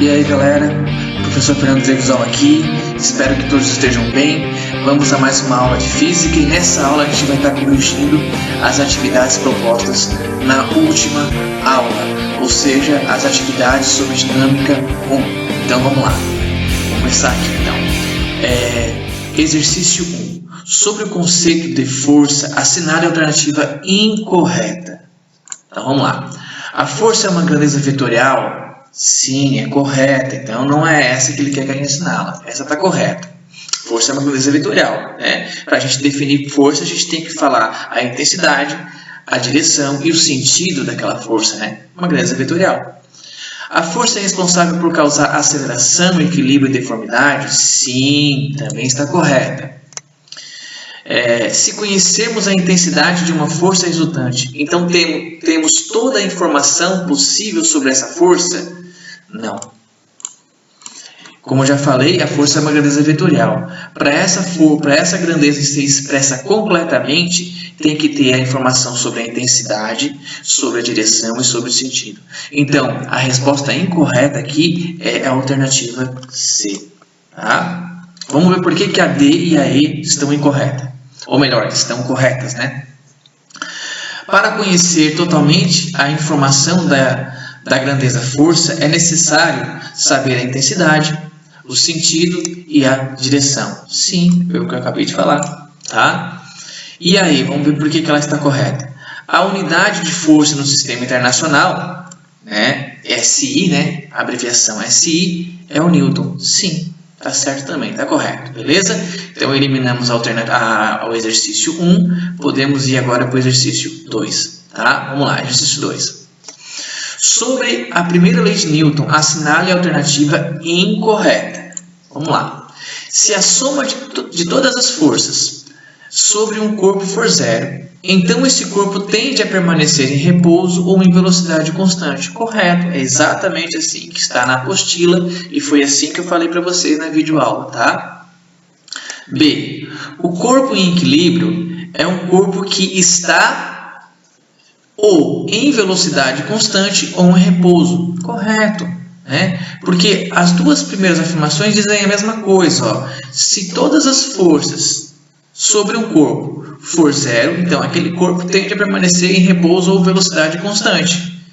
E aí galera, professor Fernando Trevisol aqui, espero que todos estejam bem. Vamos a mais uma aula de física e nessa aula a gente vai estar corrigindo as atividades propostas na última aula, ou seja, as atividades sobre dinâmica 1. Então vamos lá, vamos começar aqui então. Exercício 1. Sobre o conceito de força, assinale a alternativa incorreta. Então vamos lá. A força é uma grandeza vetorial? Sim, é correta. Então não é essa que ele quer que a gente assinala. Essa está correta. Força é uma grandeza vetorial, né? Para a gente definir força, a gente tem que falar a intensidade, a direção e o sentido daquela força, né? Uma grandeza vetorial. A força é responsável por causar aceleração, equilíbrio e deformidade? Sim, também está correta. Se conhecermos a intensidade de uma força resultante, então temos toda a informação possível sobre essa força? Não. Como eu já falei, a força é uma grandeza vetorial. Para essa grandeza ser expressa completamente, tem que ter a informação sobre a intensidade, sobre a direção e sobre o sentido. Então, a resposta incorreta aqui é a alternativa C. Tá? Vamos ver por que a D e a E estão incorretas. Ou melhor, estão corretas, né? Para conhecer totalmente a informação da grandeza força, é necessário saber a intensidade, o sentido e a direção. Sim, foi o que eu acabei de falar, tá? E aí, vamos ver por que ela está correta. A unidade de força no sistema internacional, né, SI, né, a abreviação SI, é o Newton. Sim, tá certo também, tá correto, beleza? Então, eliminamos o exercício 1, podemos ir agora para o exercício 2, tá? Vamos lá, exercício 2. Sobre a primeira lei de Newton, assinale a alternativa incorreta. Vamos lá. Se a soma de todas as forças sobre um corpo for zero, então esse corpo tende a permanecer em repouso ou em velocidade constante. Correto, é exatamente assim que está na apostila e foi assim que eu falei para vocês na videoaula, tá? B. O corpo em equilíbrio é um corpo que está ou em velocidade constante ou em repouso. Correto, né? Porque as duas primeiras afirmações dizem a mesma coisa. Ó. Se todas as forças sobre um corpo for zero, então aquele corpo tende a permanecer em repouso ou velocidade constante.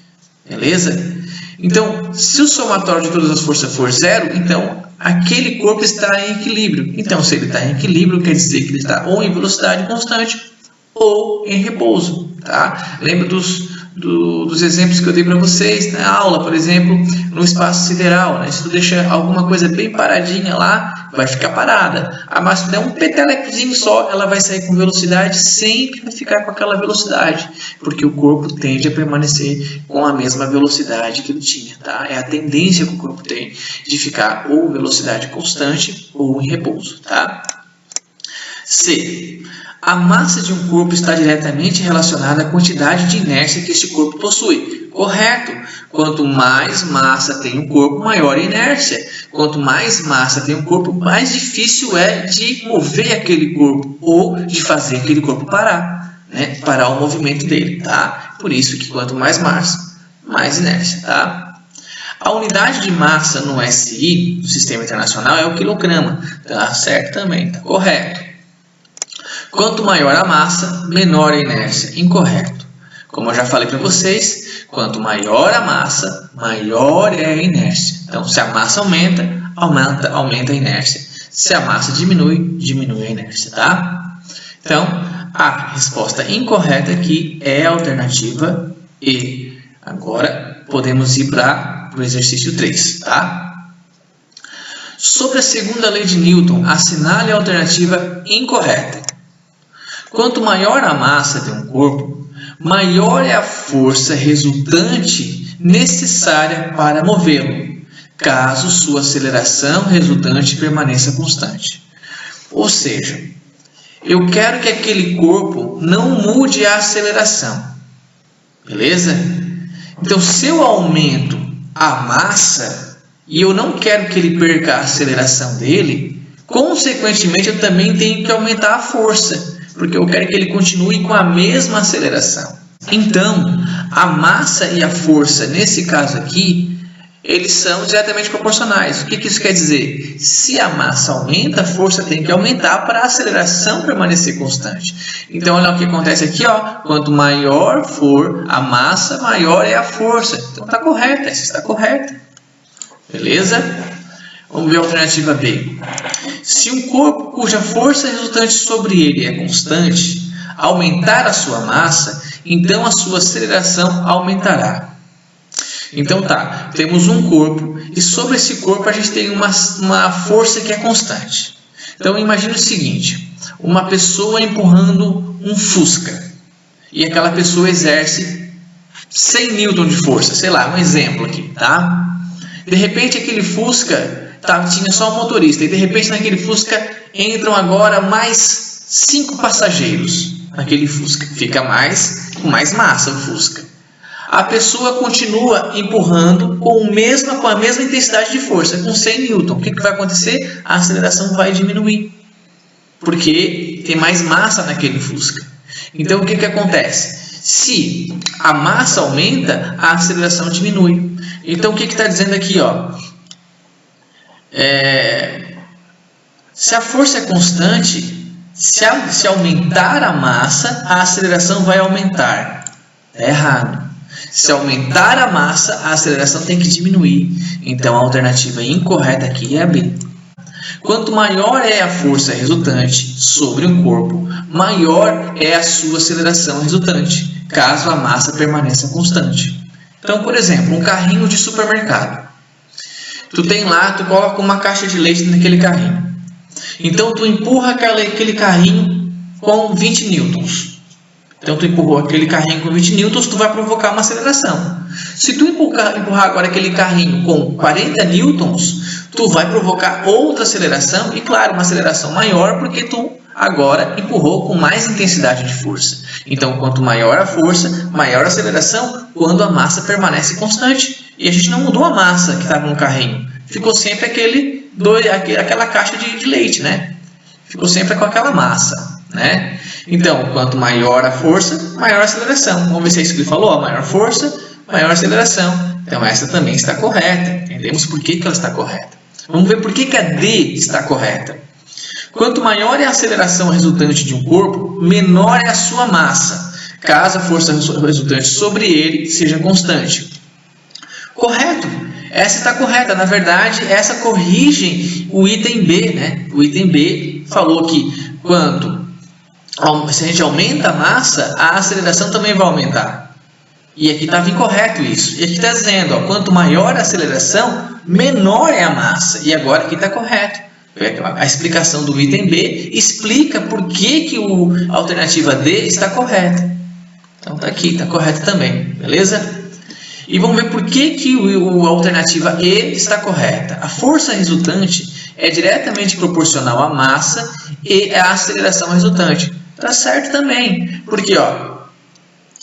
Beleza? Então, se o somatório de todas as forças for zero, então aquele corpo está em equilíbrio. Então, se ele está em equilíbrio, quer dizer que ele está ou em velocidade constante ou em repouso, tá? Lembra dos exemplos que eu dei para vocês na aula, por exemplo, no espaço sideral, né? Se tu deixa alguma coisa bem paradinha lá, vai ficar parada. Mas se der um petelecozinho só, ela vai sair com velocidade, sempre vai ficar com aquela velocidade, porque o corpo tende a permanecer com a mesma velocidade que ele tinha, tá? É a tendência que o corpo tem de ficar ou velocidade constante ou em repouso, tá? C. A massa de um corpo está diretamente relacionada à quantidade de inércia que este corpo possui. Correto. Quanto mais massa tem um corpo, maior a inércia. Quanto mais massa tem um corpo, mais difícil é de mover aquele corpo ou de fazer aquele corpo parar, né? Parar o movimento dele, tá? Por isso que quanto mais massa, mais inércia, tá? A unidade de massa no SI, do Sistema Internacional, é o quilograma. Tá certo também, tá correto. Quanto maior a massa, menor a inércia. Incorreto. Como eu já falei para vocês, quanto maior a massa, maior é a inércia. Então, se a massa aumenta a inércia. Se a massa diminui, diminui a inércia, tá? Então, a resposta incorreta aqui é a alternativa E. Agora, podemos ir para o exercício 3, tá? Sobre a segunda lei de Newton, assinale a alternativa incorreta. Quanto maior a massa de um corpo, maior é a força resultante necessária para movê-lo, caso sua aceleração resultante permaneça constante. Ou seja, eu quero que aquele corpo não mude a aceleração. Beleza? Então, se eu aumento a massa e eu não quero que ele perca a aceleração dele, consequentemente eu também tenho que aumentar a força, porque eu quero que ele continue com a mesma aceleração. Então, a massa e a força, nesse caso aqui, eles são diretamente proporcionais. O que isso quer dizer? Se a massa aumenta, a força tem que aumentar para a aceleração permanecer constante. Então, olha o que acontece aqui, ó. Quanto maior for a massa, maior é a força. Então, está correta, essa está correta. Beleza? Vamos ver a alternativa B. Se um corpo cuja força resultante sobre ele é constante aumentar a sua massa, então a sua aceleração aumentará. Então tá, temos um corpo e sobre esse corpo a gente tem uma força que é constante. Então imagine o seguinte, uma pessoa empurrando um Fusca e aquela pessoa exerce 100 Newton de força, sei lá, um exemplo aqui, tá? De repente aquele Fusca tinha só um motorista e de repente naquele Fusca entram agora mais 5 passageiros naquele Fusca, fica com mais massa o Fusca. A pessoa continua empurrando com a mesma intensidade de força, com 100 Newton. O que vai acontecer? A aceleração vai diminuir, porque tem mais massa naquele Fusca. Então, o que acontece? Se a massa aumenta, a aceleração diminui. Então, o que está dizendo aqui? Ó? Se a força é constante, se aumentar a massa, a aceleração vai aumentar. Está errado. Se aumentar a massa, a aceleração tem que diminuir. Então, a alternativa incorreta aqui é a B. Quanto maior é a força resultante sobre um corpo, maior é a sua aceleração resultante, caso a massa permaneça constante. Então, por exemplo, um carrinho de supermercado. Tu coloca uma caixa de leite naquele carrinho. Então, tu empurra aquele carrinho com 20 newtons. Então, tu empurrou aquele carrinho com 20 newtons, tu vai provocar uma aceleração. Se tu empurrar agora aquele carrinho com 40 newtons, tu vai provocar outra aceleração e, claro, uma aceleração maior, porque tu agora empurrou com mais intensidade de força. Então, quanto maior a força, maior a aceleração quando a massa permanece constante. E a gente não mudou a massa que estava no carrinho. Ficou sempre aquela caixa de leite, né? Ficou sempre com aquela massa, né? Então, quanto maior a força, maior a aceleração. Vamos ver se é isso que ele falou. Ó, maior força, maior aceleração. Então, essa também está correta. Entendemos por que ela está correta. Vamos ver por que a D está correta. Quanto maior é a aceleração resultante de um corpo, menor é a sua massa, caso a força resultante sobre ele seja constante. Correto. Essa está correta. Na verdade, essa corrige o item B, né? O item B falou que se a gente aumenta a massa, a aceleração também vai aumentar. E aqui estava incorreto isso. E aqui está dizendo, ó, quanto maior a aceleração, menor é a massa. E agora aqui está correto. A explicação do item B explica por que a alternativa D está correta. Então está aqui, está correto também. Beleza? E vamos ver por que a alternativa E está correta. A força resultante é diretamente proporcional à massa e à aceleração resultante. Está certo também. Porque, ó,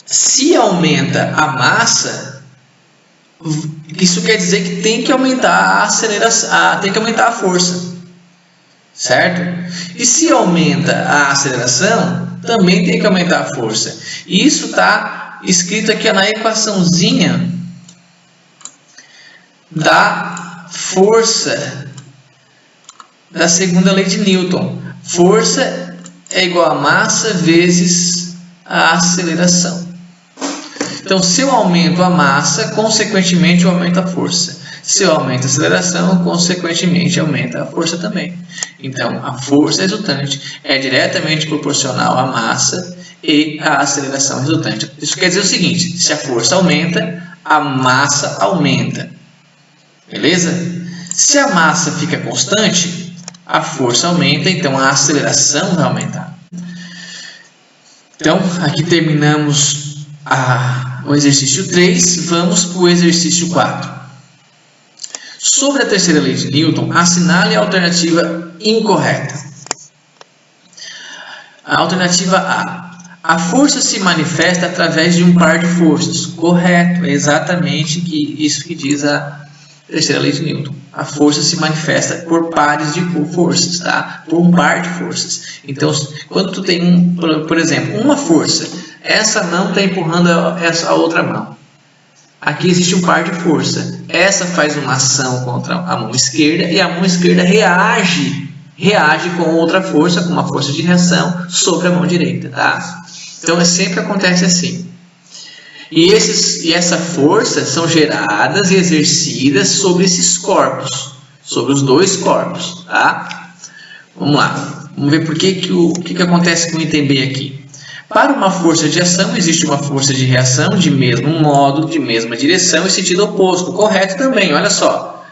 se aumenta a massa, isso quer dizer que tem que aumentar a aceleração, tem que aumentar a força. Certo? E se aumenta a aceleração, também tem que aumentar a força. E isso está escrito aqui na equaçãozinha da força da segunda lei de Newton. Força é igual a massa vezes a aceleração. Então, se eu aumento a massa, consequentemente eu aumento a força. Se eu aumento a aceleração, consequentemente aumenta a força também. Então, a força resultante é diretamente proporcional à massa e à aceleração resultante. Isso quer dizer o seguinte, se a força aumenta, a massa aumenta. Beleza? Se a massa fica constante, a força aumenta, então a aceleração vai aumentar. Então, aqui terminamos o exercício 3, vamos para o exercício 4. Sobre a terceira lei de Newton, assinale a alternativa incorreta. A alternativa A. A força se manifesta através de um par de forças. Correto, é exatamente isso que diz a terceira lei de Newton. A força se manifesta por pares de forças, tá? Por um par de forças. Então, quando tu tem, por exemplo, uma força, essa mão está empurrando a outra mão. Aqui existe um par de força. essa faz uma ação contra a mão esquerda e a mão esquerda reage com outra força, com uma força de reação sobre a mão direita, tá? Então sempre acontece assim. E essa força são geradas e exercidas sobre esses corpos, sobre os dois corpos, tá? Vamos lá, vamos ver o que acontece com o item B aqui. Para uma força de ação, existe uma força de reação de mesmo modo, de mesma direção e sentido oposto. Correto também, olha só.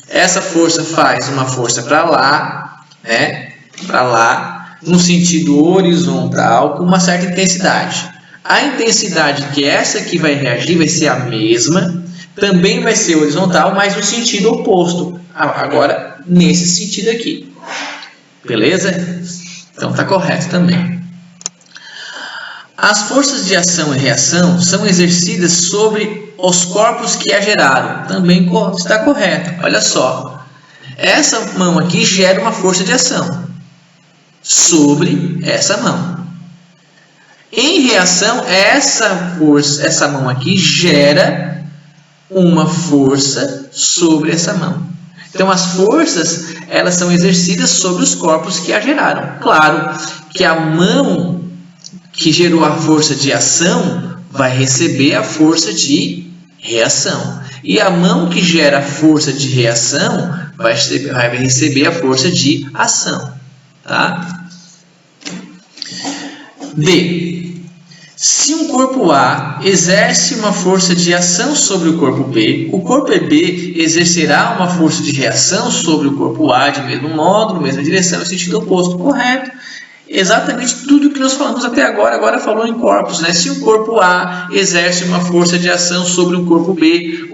Essa força faz uma força para lá, né? Para lá, no sentido horizontal, com uma certa intensidade. A intensidade que essa aqui vai reagir vai ser a mesma, também vai ser horizontal, mas no sentido oposto. Agora, nesse sentido aqui. Beleza? Então, está correto também. As forças de ação e reação são exercidas sobre os corpos que a geraram. Também está correto. Olha só. Essa mão aqui gera uma força de ação sobre essa mão. Em reação, essa mão aqui gera uma força sobre essa mão. Então, as forças, elas são exercidas sobre os corpos que a geraram. Claro que a mão que gerou a força de ação vai receber a força de reação. E a mão que gera a força de reação vai receber a força de ação. Tá? D. Se um corpo A exerce uma força de ação sobre o corpo B B exercerá uma força de reação sobre o corpo A de mesmo modo, na mesma direção e sentido oposto. Correto. Exatamente tudo que nós falamos até agora. Agora falou em corpos, né? Se o corpo A exerce uma força de ação sobre o corpo B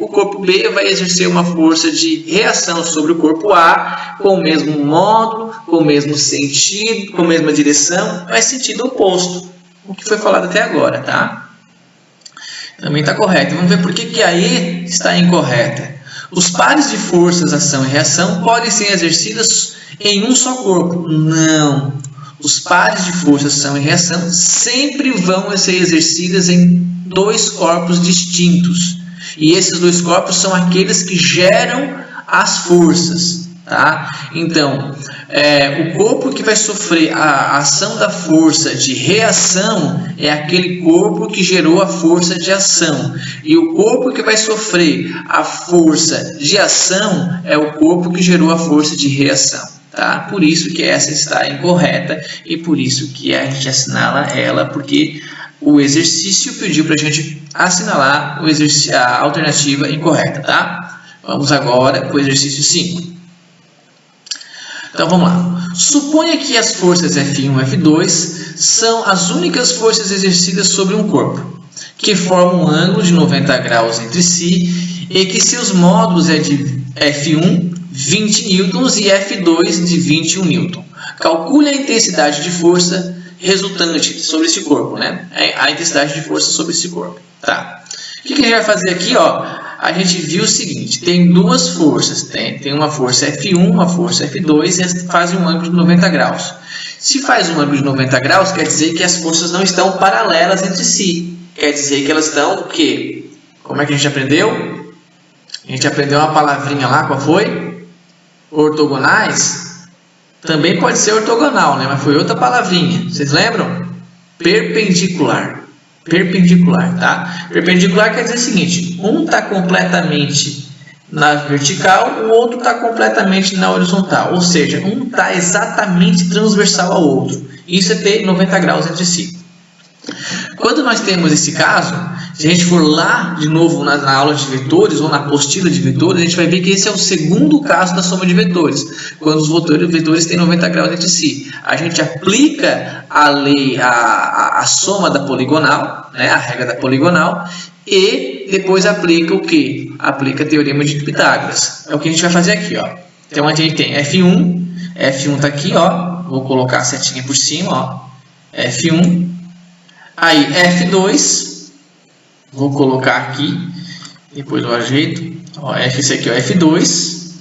vai exercer uma força de reação sobre o corpo A com o mesmo módulo, com o mesmo sentido, com a mesma direção, mas sentido oposto. O que foi falado até agora, tá? Também está correto. Vamos ver por que a E está incorreta. Os pares de forças, ação e reação podem ser exercidas em um só corpo. Não. Os pares de força, ação e reação sempre vão ser exercidas em dois corpos distintos. E esses dois corpos são aqueles que geram as forças. Tá? Então, o corpo que vai sofrer a ação da força de reação é aquele corpo que gerou a força de ação. E o corpo que vai sofrer a força de ação é o corpo que gerou a força de reação. Tá? Por isso que essa está incorreta e por isso que a gente assinala ela, porque o exercício pediu para a gente assinalar a alternativa incorreta. Tá? Vamos agora para o exercício 5. Então vamos lá. Suponha que as forças F1 e F2 são as únicas forças exercidas sobre um corpo, que formam um ângulo de 90 graus entre si e que seus módulos é de F1 20 newtons e F2 de 21 newton. Calcule a intensidade de força resultante sobre esse corpo, né? A intensidade de força sobre esse corpo. Tá. O que a gente vai fazer aqui, ó? A gente viu o seguinte, tem duas forças, tem uma força F1, uma força F2 e fazem um ângulo de 90 graus. Se faz um ângulo de 90 graus, quer dizer que as forças não estão paralelas entre si. Quer dizer que elas estão o quê? Como é que a gente aprendeu? A gente aprendeu uma palavrinha lá, qual foi? Ortogonais. Também pode ser ortogonal, né? Mas foi outra palavrinha. Vocês lembram? Perpendicular. Perpendicular, tá? Perpendicular quer dizer o seguinte, um está completamente na vertical, o outro está completamente na horizontal, ou seja, um está exatamente transversal ao outro. Isso é ter 90 graus entre si. Quando nós temos esse caso, se a gente for lá de novo na aula de vetores ou na apostila de vetores, a gente vai ver que esse é o segundo caso da soma de vetores, quando os vetores têm 90 graus entre si. A gente aplica a lei, a soma da poligonal, né, a regra da poligonal, e depois aplica o que? Aplica o teorema de Pitágoras. É o que a gente vai fazer aqui, ó. Então a gente tem F1 está aqui, ó. Vou colocar a setinha por cima, ó. F1. Aí F2, vou colocar aqui, depois eu ajeito, ó, esse aqui é o F2.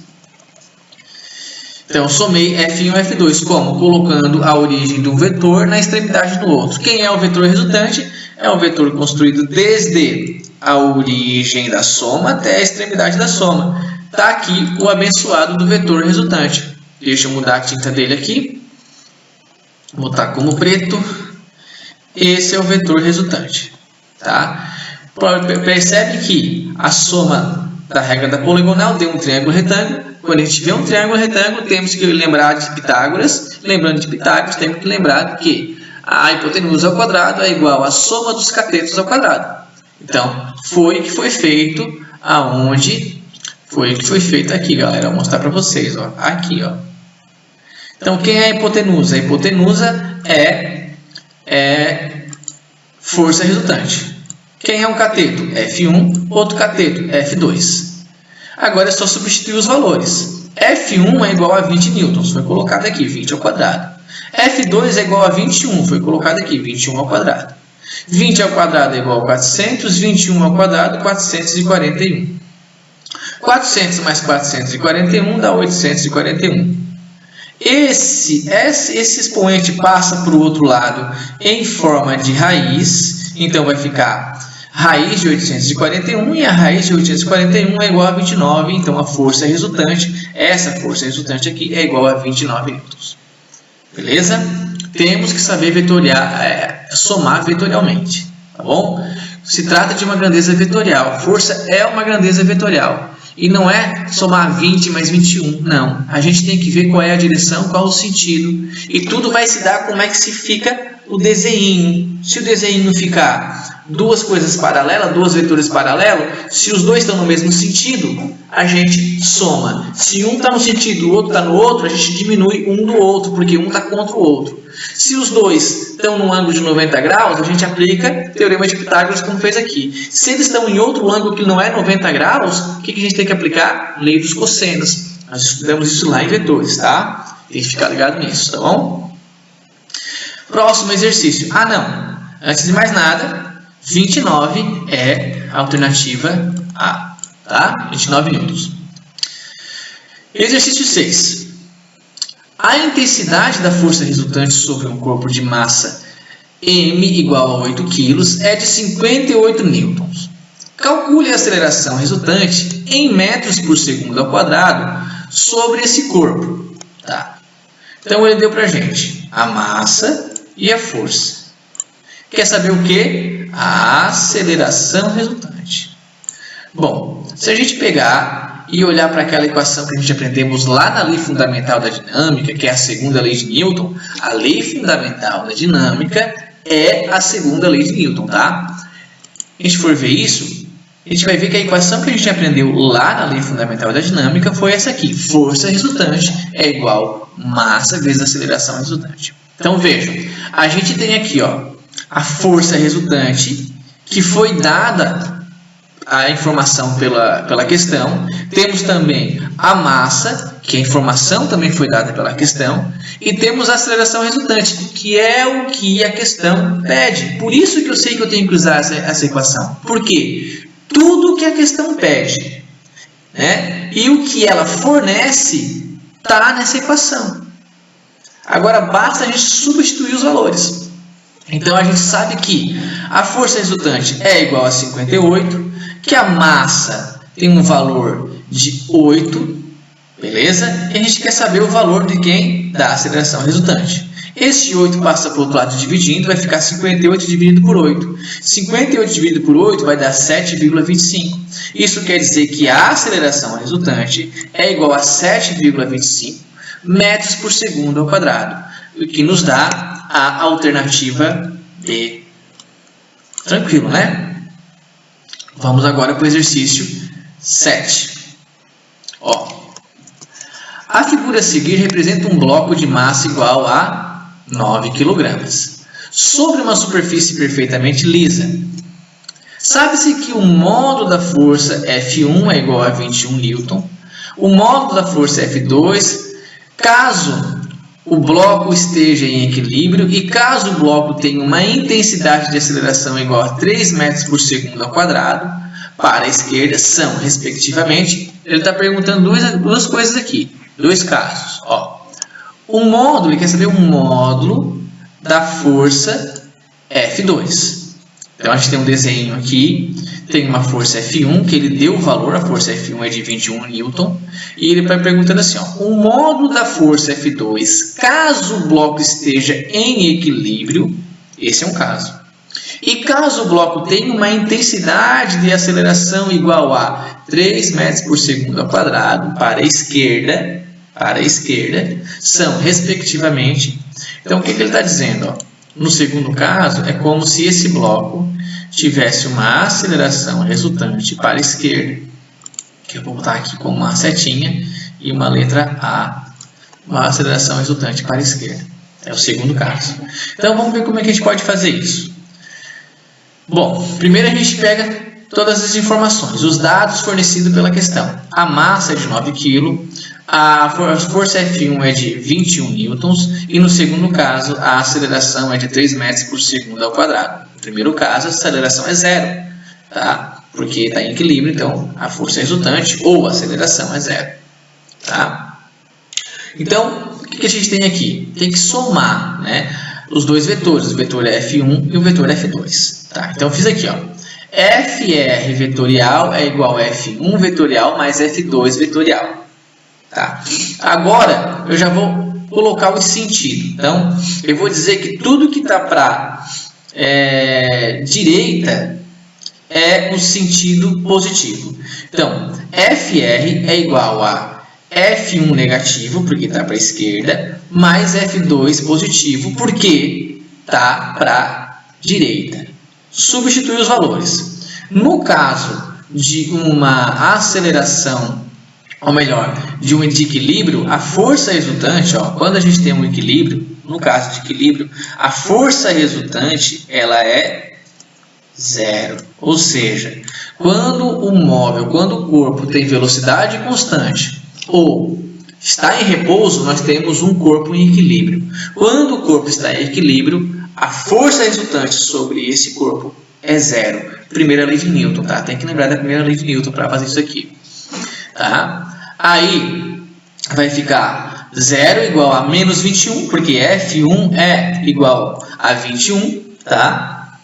Então, somei F1 e F2, como? Colocando a origem de um vetor na extremidade do outro. Quem é o vetor resultante? É um vetor construído desde a origem da soma até a extremidade da soma. Está aqui o abençoado do vetor resultante. Deixa eu mudar a tinta dele aqui. Vou botar como preto. Esse é o vetor resultante. Tá? Percebe que a soma da regra da poligonal deu um triângulo retângulo. Quando a gente vê um triângulo retângulo, temos que lembrar de Pitágoras. Lembrando de Pitágoras, temos que lembrar que a hipotenusa ao quadrado é igual à soma dos catetos ao quadrado. Então, foi o que foi feito aonde? Foi o que foi feito aqui, galera. Vou mostrar para vocês, ó. Aqui, ó. Então, quem é a hipotenusa? A hipotenusa é força resultante. Quem é um cateto? F1, outro cateto, F2. Agora é só substituir os valores. F1 é igual a 20 newtons, foi colocado aqui, 20 ao quadrado. F2 é igual a 21, foi colocado aqui, 21 ao quadrado. 20 ao quadrado é igual a 400, 21 ao quadrado, 441. 400 mais 441 dá 841. Esse expoente passa para o outro lado em forma de raiz, então vai ficar raiz de 841 e a raiz de 841 é igual a 29, então a força resultante, essa força resultante aqui é igual a 29 newtons. Beleza? Temos que saber somar vetorialmente, tá bom? Se trata de uma grandeza vetorial, força é uma grandeza vetorial. E não é somar 20 mais 21, não. A gente tem que ver qual é a direção, qual o sentido. E tudo vai se dar como é que se fica o desenho. Se o desenho ficar duas coisas paralelas, dois vetores paralelos, se os dois estão no mesmo sentido, a gente soma. Se um está no sentido, o outro está no outro, a gente diminui um do outro, porque um está contra o outro. Se os dois estão num ângulo de 90 graus, a gente aplica o teorema de Pitágoras como fez aqui. Se eles estão em outro ângulo que não é 90 graus, o que a gente tem que aplicar? Lei dos cossenos. Nós estudamos isso lá em vetores, tá? Tem que ficar ligado nisso, tá bom? Próximo exercício. Não. Antes de mais nada, 29 é a alternativa A, tá? 29 newtons. Exercício 6. A intensidade da força resultante sobre um corpo de massa m igual a 8 kg é de 58 newtons. Calcule a aceleração resultante em metros por segundo ao quadrado sobre esse corpo. Tá? Então, ele deu para a gente a massa e a força. Quer saber o que? A aceleração resultante. Bom, se a gente pegar e olhar para aquela equação que a gente aprendemos lá na lei fundamental da dinâmica, que é a segunda lei de Newton, a lei fundamental da dinâmica é a segunda lei de Newton, tá? A gente for ver isso, a gente vai ver que a equação que a gente aprendeu lá na lei fundamental da dinâmica foi essa aqui. Força resultante é igual massa vezes aceleração resultante. Então, vejam, a gente tem aqui, ó, a força resultante, que foi dada a informação pela questão. Temos também a massa, que a informação também foi dada pela questão. E temos a aceleração resultante, que é o que a questão pede. Por isso que eu sei que eu tenho que usar essa equação. Por quê? Tudo que a questão pede, né? E o que ela fornece está nessa equação. Agora basta a gente substituir os valores. Então a gente sabe que a força resultante é igual a 58, que a massa tem um valor de 8, beleza? E a gente quer saber o valor de quem? Da aceleração resultante. Esse 8 passa para o outro lado dividindo, vai ficar 58 dividido por 8. 58 dividido por 8 vai dar 7,25. Isso quer dizer que a aceleração resultante é igual a 7,25 metros por segundo ao quadrado, o que nos dá a alternativa D. Tranquilo, né? Vamos agora para o exercício 7. Ó, a figura a seguir representa um bloco de massa igual a 9 kg sobre uma superfície perfeitamente lisa. Sabe-se que o módulo da força F1 é igual a 21 newton, o módulo da força F2, caso o bloco esteja em equilíbrio e caso o bloco tenha uma intensidade de aceleração igual a 3 metros por segundo ao quadrado, para a esquerda são, respectivamente, ele está perguntando duas coisas aqui, dois casos. Ó. O módulo, ele quer saber o módulo da força F2. Então, a gente tem um desenho aqui, tem uma força F1, que ele deu o valor, a força F1 é de 21 Newton, e ele vai perguntando assim, ó, o módulo da força F2, caso o bloco esteja em equilíbrio, esse é um caso, e caso o bloco tenha uma intensidade de aceleração igual a 3 metros por segundo ao quadrado para a esquerda, são, respectivamente, então o que ele está dizendo? Ó? No segundo caso, é como se esse bloco tivesse uma aceleração resultante para a esquerda, que eu vou botar aqui com uma setinha e uma letra A, uma aceleração resultante para a esquerda. É o segundo caso. Então, vamos ver como é que a gente pode fazer isso. Bom, primeiro a gente pega todas as informações, os dados fornecidos pela questão. A massa é de 9 kg, a força F1 é de 21 newtons e no segundo caso a aceleração é de 3 metros por segundo ao quadrado. No primeiro caso a aceleração é zero, tá? Porque está em equilíbrio, então a força resultante ou a aceleração é zero. Tá? Então, o que a gente tem aqui? Tem que somar, né, os dois vetores, o vetor F1 e o vetor F2. Tá? Então, eu fiz aqui, ó, FR vetorial é igual a F1 vetorial mais F2 vetorial. Tá? Agora, eu já vou colocar o sentido. Então, eu vou dizer que tudo que está para direita é o sentido positivo. Então, FR é igual a F1 negativo, porque está para a esquerda, mais F2 positivo, porque está para a direita. Substitui os valores. No caso de uma aceleração, ou melhor, de um equilíbrio, a força resultante, ó, quando a gente tem um equilíbrio, no caso de equilíbrio, a força resultante ela é zero. Ou seja, quando o corpo tem velocidade constante ou está em repouso, nós temos um corpo em equilíbrio. Quando o corpo está em equilíbrio, a força resultante sobre esse corpo é zero. Primeira lei de Newton, tá? Tem que lembrar da primeira lei de Newton para fazer isso aqui. Tá? Aí vai ficar 0 igual a menos 21, porque F1 é igual a 21, tá?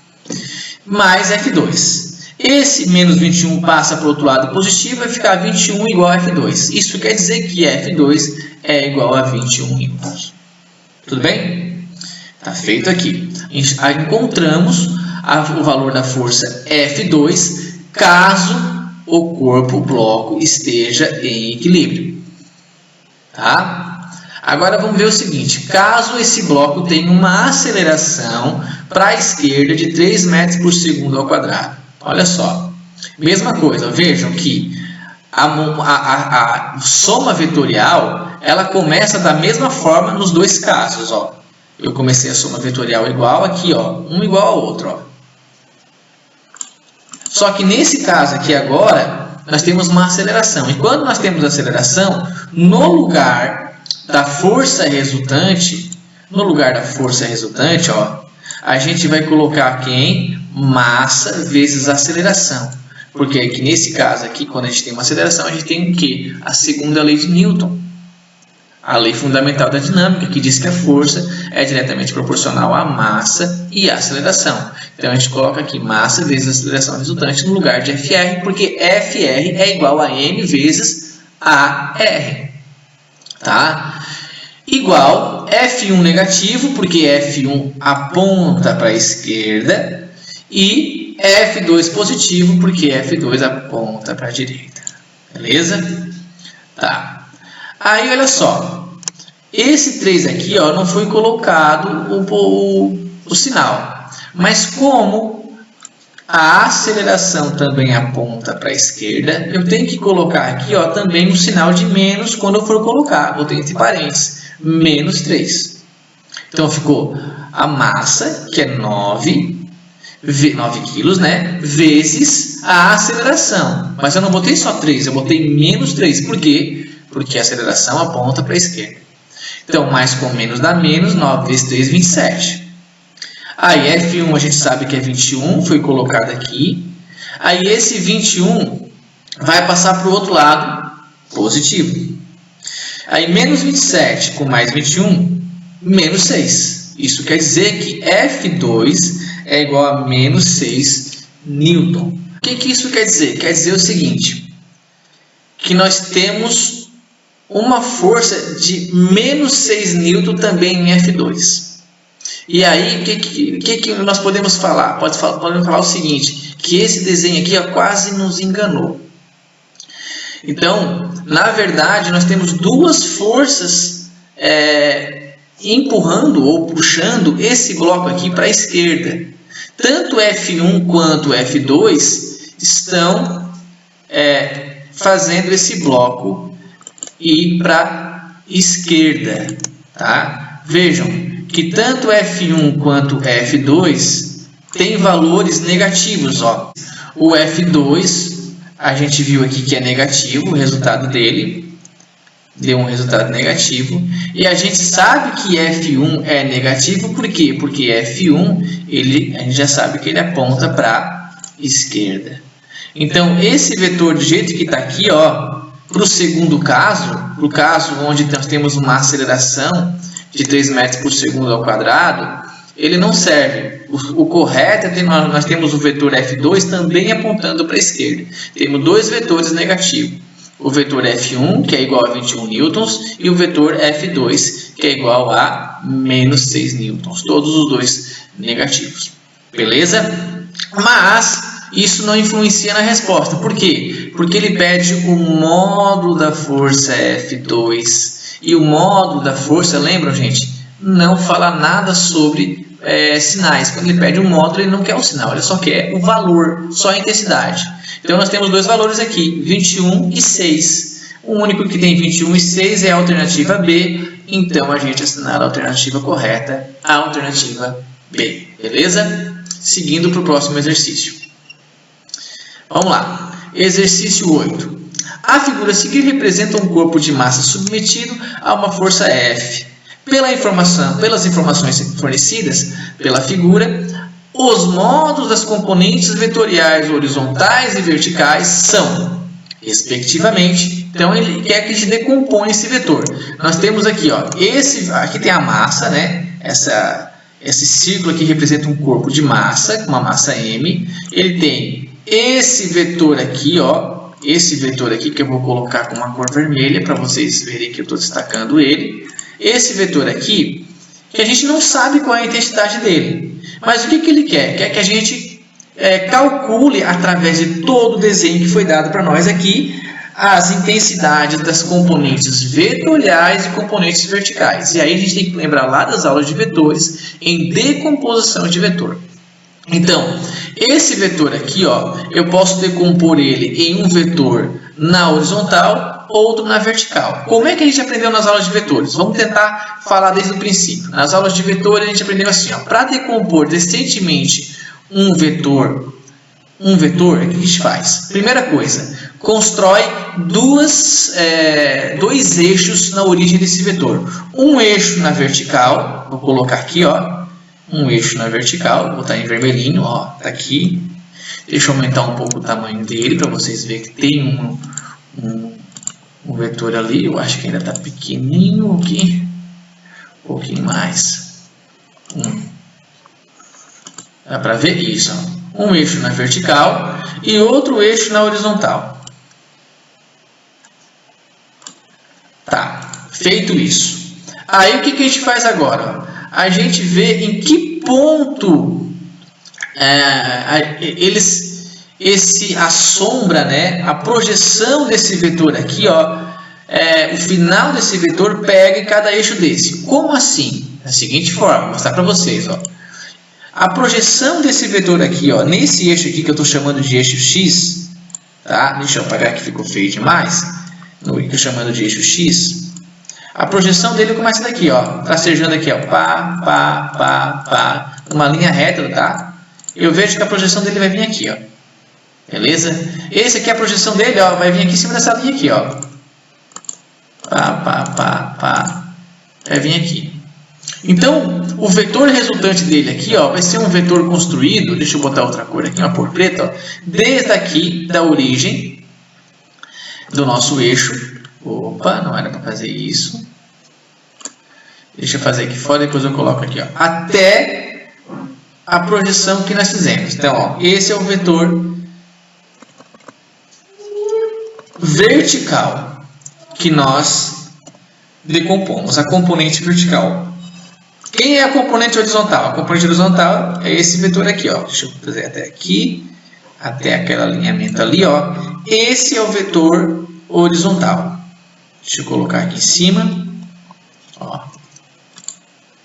Mais F2. Esse menos 21 passa para o outro lado positivo, vai ficar 21 igual a F2. Isso quer dizer que F2 é igual a 21 newtons. Tudo bem? Tá feito aqui. Encontramos o valor da força F2 caso o corpo, o bloco, esteja em equilíbrio. Tá? Agora vamos ver o seguinte. Caso esse bloco tenha uma aceleração para a esquerda de 3 metros por segundo ao quadrado. Olha só. Mesma coisa. Vejam que a soma vetorial ela começa da mesma forma nos dois casos. Ó. Eu comecei a soma vetorial igual aqui, ó, um igual ao outro. Ó. Só que nesse caso aqui agora, nós temos uma aceleração. E quando nós temos aceleração, no lugar da força resultante, ó, a gente vai colocar quem? Massa vezes aceleração. Porque aqui, nesse caso aqui, quando a gente tem uma aceleração, a gente tem o quê? A segunda lei de Newton. A lei fundamental da dinâmica, que diz que a força é diretamente proporcional à massa e à aceleração. Então, a gente coloca aqui massa vezes aceleração resultante no lugar de FR, porque FR é igual a M vezes AR. Tá? Igual F1 negativo, porque F1 aponta para a esquerda, e F2 positivo, porque F2 aponta para a direita. Beleza? Tá. Aí, olha só, esse 3 aqui, ó, não foi colocado o sinal, mas como a aceleração também aponta para a esquerda, eu tenho que colocar aqui, ó, também um sinal de menos quando eu for colocar, vou ter entre parênteses, menos 3. Então, ficou a massa, que é 9 quilos, né, vezes a aceleração, mas eu não botei só 3, eu botei menos 3, por quê? Porque a aceleração aponta para a esquerda. Então, mais com menos dá menos, 9 vezes 3, 27. Aí, F1 a gente sabe que é 21, foi colocado aqui. Aí, esse 21 vai passar para o outro lado, positivo. Aí, menos 27 com mais 21, menos 6. Isso quer dizer que F2 é igual a menos 6 Newton. O que isso quer dizer? Quer dizer o seguinte, que nós temos uma força de menos 6 N também em F2. E aí, o que nós podemos falar? Podemos falar o seguinte, que esse desenho aqui quase nos enganou. Então, na verdade, nós temos duas forças empurrando ou puxando esse bloco aqui para a esquerda. Tanto F1 quanto F2 estão fazendo esse bloco ir para a esquerda. Tá? Vejam que tanto F1 quanto F2 tem valores negativos. Ó. O F2, a gente viu aqui que é negativo, o resultado dele deu um resultado negativo. E a gente sabe que F1 é negativo, por quê? Porque F1, a gente já sabe que ele aponta para a esquerda. Então, esse vetor do jeito que está aqui, para o segundo caso, para o caso onde nós temos uma aceleração de 3 metros por segundo ao quadrado, ele não serve. O correto é nós temos o vetor F2 também apontando para a esquerda. Temos dois vetores negativos. O vetor F1, que é igual a 21 newtons, e o vetor F2, que é igual a menos 6 newtons. Todos os dois negativos. Beleza? Mas isso não influencia na resposta. Por quê? Porque ele pede o módulo da força F2. E o módulo da força, lembram, gente? Não fala nada sobre sinais. Quando ele pede um módulo, ele não quer o sinal, ele só quer o valor, só a intensidade. Então, nós temos dois valores aqui, 21 e 6. O único que tem 21 e 6 é a alternativa B. Então, a gente assinala a alternativa correta, a alternativa B. Beleza? Seguindo para o próximo exercício. Vamos lá. Exercício 8. A figura a seguir representa um corpo de massa submetido a uma força F. Pelas informações fornecidas pela figura, os módulos das componentes vetoriais horizontais e verticais são, respectivamente. Então, ele quer que a gente decomponha esse vetor. Nós temos aqui, aqui tem a massa, né? Esse círculo aqui representa um corpo de massa, com uma massa M. Ele tem esse vetor aqui, esse vetor aqui que eu vou colocar com uma cor vermelha para vocês verem que eu estou destacando ele. Esse vetor aqui, que a gente não sabe qual é a intensidade dele. Mas o que ele quer? Quer que a gente calcule, através de todo o desenho que foi dado para nós aqui, as intensidades das componentes vetoriais e componentes verticais. E aí a gente tem que lembrar lá das aulas de vetores em decomposição de vetor. Então, esse vetor aqui, eu posso decompor ele em um vetor na horizontal, outro na vertical. Como é que a gente aprendeu nas aulas de vetores? Vamos tentar falar desde o princípio. Nas aulas de vetores a gente aprendeu assim, para decompor descendentemente um vetor, o que a gente faz? Primeira coisa, constrói dois eixos na origem desse vetor. Um eixo na vertical, vou colocar aqui, um eixo na vertical, vou botar em vermelhinho, tá aqui. Deixa eu aumentar um pouco o tamanho dele para vocês verem que tem um vetor ali. Eu acho que ainda está pequenininho aqui, um pouquinho mais. Dá para ver isso? Um eixo na vertical e outro eixo na horizontal. Tá, feito isso. Aí o que a gente faz agora? A gente vê em que ponto a sombra, né, a projeção desse vetor aqui, o final desse vetor pega em cada eixo desse. Como assim? Da seguinte forma, vou mostrar para vocês. A projeção desse vetor aqui, nesse eixo aqui que eu estou chamando de eixo X, tá? Deixa eu apagar que ficou feio demais. No que eu estou chamando de eixo X. A projeção dele começa daqui, tracejando aqui, uma linha reta, tá? Eu vejo que a projeção dele vai vir aqui, beleza? Esse aqui é a projeção dele, vai vir aqui em cima dessa linha aqui, vai vir aqui. Então, o vetor resultante dele aqui, vai ser um vetor construído, deixa eu botar outra cor aqui, uma cor preta, desde aqui da origem do nosso eixo. Opa, não era para fazer isso. Deixa eu fazer aqui fora, depois eu coloco aqui, até a projeção que nós fizemos. Então, esse é o vetor vertical que nós decompomos, a componente vertical. Quem é a componente horizontal? A componente horizontal é esse vetor aqui, ó. Deixa eu fazer até aqui, até aquele alinhamento ali, ó. Esse é o vetor horizontal. Deixa eu colocar aqui em cima, ó.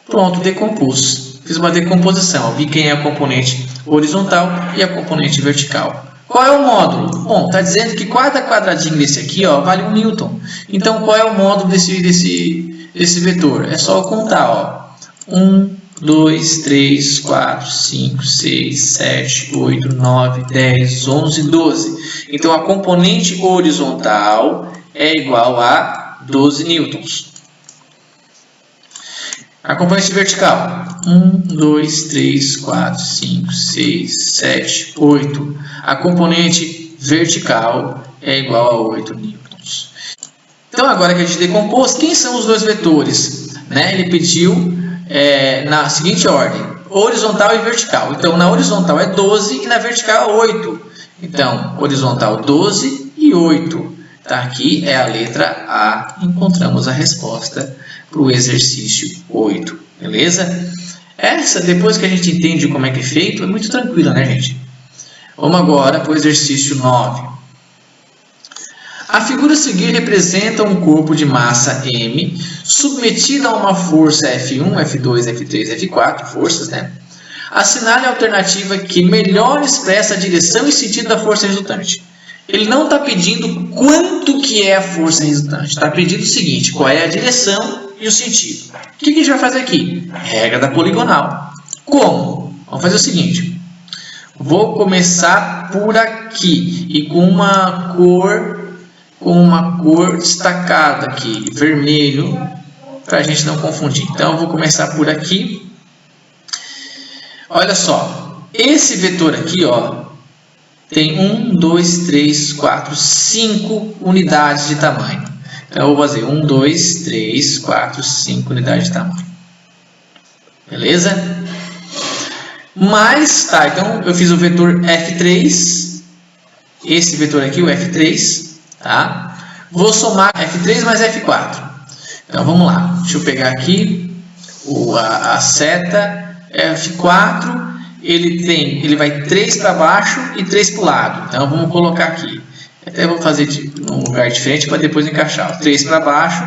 Pronto, decompus. Fiz uma decomposição. Vi quem é a componente horizontal e a componente vertical. Qual é o módulo? Bom, está dizendo que cada quadradinho desse aqui, ó, vale 1 newton. Então, qual é o módulo desse vetor? É só eu contar, ó. 1, 2, 3, 4, 5, 6, 7, 8, 9, 10, 11, 12. Então, a componente horizontal é igual a 12 newtons. A componente vertical, 1, 2, 3, 4, 5, 6, 7, 8. A componente vertical é igual a 8 newtons. Então, agora que a gente decompôs, quem são os dois vetores? Né? Ele pediu na seguinte ordem, horizontal e vertical. Então, na horizontal é 12 e na vertical é 8. Então, horizontal 12 e 8. Tá, aqui é a letra A. Encontramos a resposta para o exercício 8. Beleza? Essa, depois que a gente entende como é que é feito, é muito tranquila, né, gente? Vamos agora para o exercício 9. A figura a seguir representa um corpo de massa M submetido a uma força F1, F2, F3, F4, forças, né? Assinale a alternativa que melhor expressa a direção e sentido da força resultante. Ele não está pedindo quanto que é a força resultante. Está pedindo o seguinte, qual é a direção e o sentido. O que a gente vai fazer aqui? Regra da poligonal. Como? Vamos fazer o seguinte. Vou começar por aqui e com uma cor destacada aqui, vermelho, para a gente não confundir. Então, eu vou começar por aqui. Olha só, esse vetor aqui, ó, tem 1, 2, 3, 4, 5 unidades de tamanho. Então, eu vou fazer 1, 2, 3, 4, 5 unidades de tamanho. Beleza? Mas, tá, então eu fiz o vetor F3. Esse vetor aqui, o F3. Tá? Vou somar F3 mais F4. Então, vamos lá. Deixa eu pegar aqui a seta F4. Ele vai 3 para baixo e 3 para o lado. Então, vamos colocar aqui. Até vou fazer num lugar diferente para depois encaixar. 3 para baixo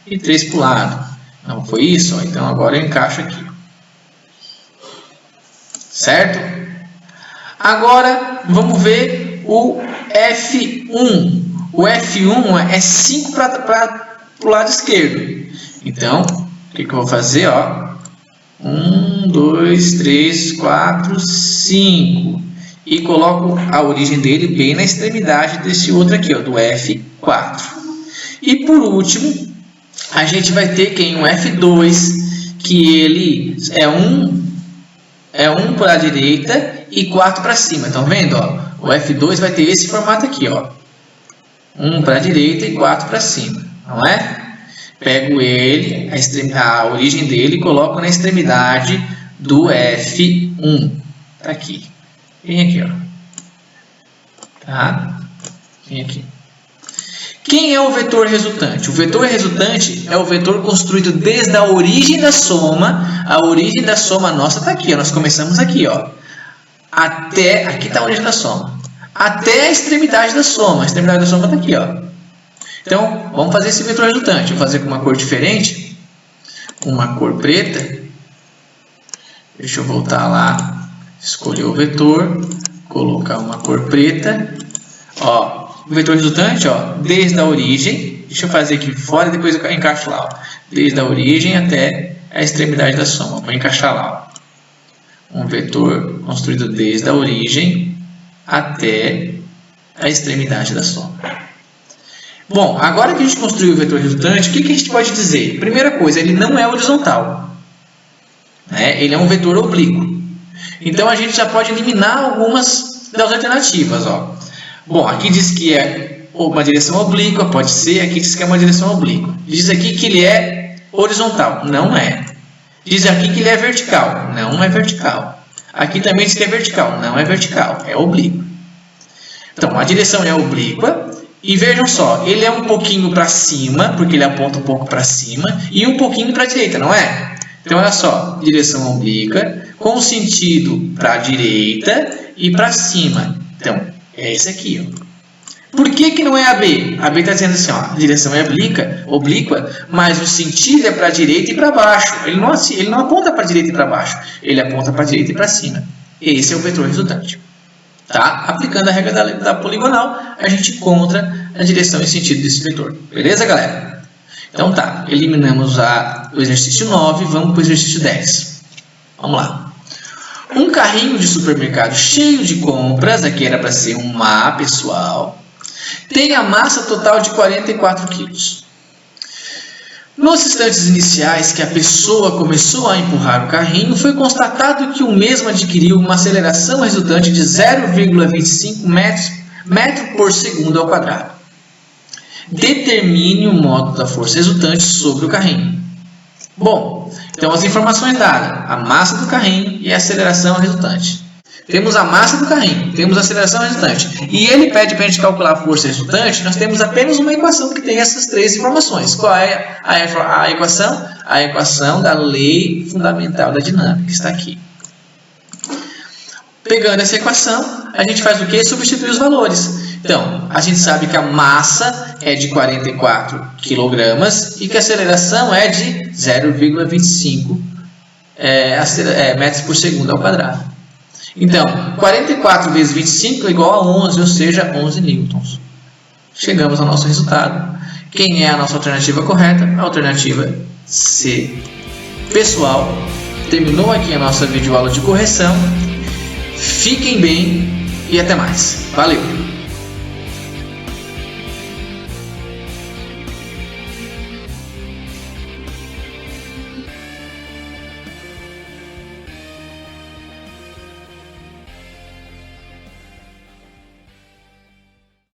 e 3 para o lado. Não foi isso? Então, agora eu encaixo aqui. Certo? Agora, vamos ver o F1. O F1 é 5 para o lado esquerdo. Então, o que eu vou fazer? Ó, 1, 2, 3, 4, 5. E coloco a origem dele bem na extremidade desse outro aqui, ó, do F4. E por último, a gente vai ter quem? Um F2, que ele é 1 para a direita e 4 para cima. Estão vendo? Ó? O F2 vai ter esse formato aqui, ó. 1 para a direita e 4 para cima. Não é? Pego ele, a origem dele, e coloco na extremidade do F1. Tá aqui. Vem aqui, ó. Tá? Vem aqui. Quem é o vetor resultante? O vetor resultante é o vetor construído desde a origem da soma. A origem da soma nossa está aqui, ó. Nós começamos aqui, ó. Até, aqui está a origem da soma. Até a extremidade da soma. A extremidade da soma está aqui, ó. Então, vamos fazer esse vetor resultante. Vou fazer com uma cor diferente. Com uma cor preta. Deixa eu voltar lá. Escolher o vetor. Colocar uma cor preta. Ó, o vetor resultante, ó, desde a origem. Deixa eu fazer aqui fora e depois eu encaixo lá. Ó, desde a origem até a extremidade da soma. Vou encaixar lá. Ó. Um vetor construído desde a origem até a extremidade da soma. Bom, agora que a gente construiu o vetor resultante, o que a gente pode dizer? Primeira coisa, ele não é horizontal. Né? Ele é um vetor oblíquo. Então, a gente já pode eliminar algumas das alternativas. Ó. Bom, aqui diz que é uma direção oblíqua, pode ser. Aqui diz que é uma direção oblíqua. Diz aqui que ele é horizontal. Não é. Diz aqui que ele é vertical. Não é vertical. Aqui também diz que é vertical. Não é vertical. É oblíquo. Então, a direção é oblíqua. E vejam só, ele é um pouquinho para cima, porque ele aponta um pouco para cima, e um pouquinho para a direita, não é? Então, olha só, direção oblíqua, com sentido para a direita e para cima. Então, é esse aqui, ó. Por que não é AB? AB está dizendo assim, ó, a direção é oblíqua, mas o sentido é para a direita e para baixo. Ele não aponta para a direita e para baixo, ele aponta para a direita e para cima. Esse é o vetor resultante. Tá? Aplicando a regra da poligonal, a gente encontra a direção e sentido desse vetor. Beleza, galera? Então tá, eliminamos o exercício 9, vamos para o exercício 10. Vamos lá. Um carrinho de supermercado cheio de compras, aqui era para ser um A, pessoal, tem a massa total de 44 kg. Nos instantes iniciais que a pessoa começou a empurrar o carrinho, foi constatado que o mesmo adquiriu uma aceleração resultante de 0,25 metro por segundo ao quadrado. Determine o módulo da força resultante sobre o carrinho. Bom, então as informações dadas, a massa do carrinho e a aceleração resultante. Temos a massa do carrinho, temos a aceleração resultante. E ele pede para a gente calcular a força resultante, nós temos apenas uma equação que tem essas três informações. Qual é a equação? A equação da lei fundamental da dinâmica, que está aqui. Pegando essa equação, a gente faz o quê? Substitui os valores. Então, a gente sabe que a massa é de 44 kg e que a aceleração é de 0,25 metros por segundo ao quadrado. Então, 44 vezes 25 é igual a 11, ou seja, 11 newtons. Chegamos ao nosso resultado. Quem é a nossa alternativa correta? A alternativa C. Pessoal, terminou aqui a nossa videoaula de correção. Fiquem bem e até mais. Valeu!